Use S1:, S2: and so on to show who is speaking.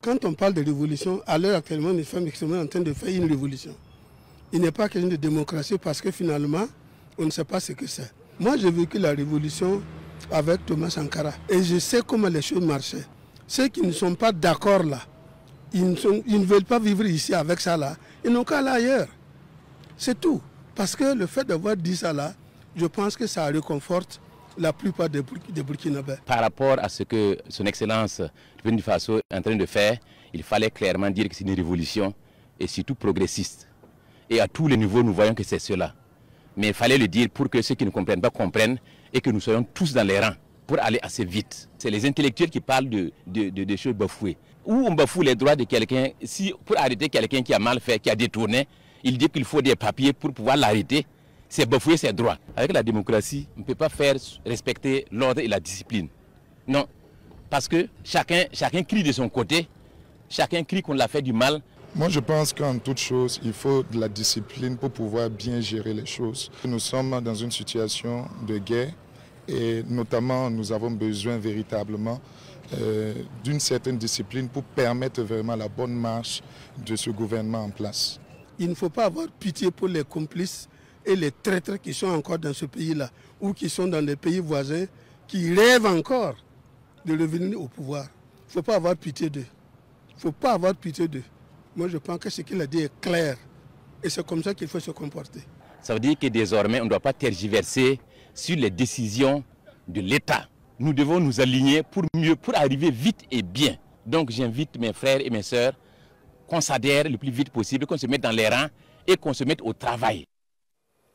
S1: Quand on parle de révolution, à l'heure actuellement, les femmes extrêmement en train de faire une révolution. Il n'est pas question de démocratie parce que finalement, on ne sait pas ce que c'est. Moi, j'ai vécu la révolution avec Thomas Sankara et je sais comment les choses marchaient. Ceux qui ne sont pas d'accord là, ils ne veulent pas vivre ici avec ça là, ils n'ont qu'à aller ailleurs. C'est tout. Parce que le fait d'avoir dit ça là, je pense que ça réconforte la plupart des Burkinabés.
S2: Par rapport à ce que son Excellence du Burkina Faso est en train de faire, il fallait clairement dire que c'est une révolution et surtout progressiste. Et à tous les niveaux, nous voyons que c'est cela. Mais il fallait le dire pour que ceux qui ne comprennent pas comprennent et que nous soyons tous dans les rangs pour aller assez vite. C'est les intellectuels qui parlent de choses bafouées. Où on bafoue les droits de quelqu'un, si pour arrêter quelqu'un qui a mal fait, qui a détourné, il dit qu'il faut des papiers pour pouvoir l'arrêter. C'est bafouer ses droits. Avec la démocratie, on ne peut pas faire respecter l'ordre et la discipline. Non, parce que chacun crie de son côté, chacun crie qu'on l'a fait du mal.
S3: Moi, je pense qu'en toute chose, il faut de la discipline pour pouvoir bien gérer les choses. Nous sommes dans une situation de guerre et notamment, nous avons besoin véritablement d'une certaine discipline pour permettre vraiment la bonne marche de ce gouvernement en place.
S1: Il ne faut pas avoir pitié pour les complices et les traîtres qui sont encore dans ce pays-là ou qui sont dans les pays voisins, qui rêvent encore de revenir au pouvoir. Il ne faut pas avoir pitié d'eux. Il ne faut pas avoir pitié d'eux. Moi, je pense que ce qu'il a dit est clair. Et c'est comme ça qu'il faut se comporter.
S2: Ça veut dire que désormais, on ne doit pas tergiverser sur les décisions de l'État. Nous devons nous aligner pour arriver vite et bien. Donc, j'invite mes frères et mes sœurs qu'on s'adhère le plus vite possible, qu'on se mette dans les rangs et qu'on se mette au travail.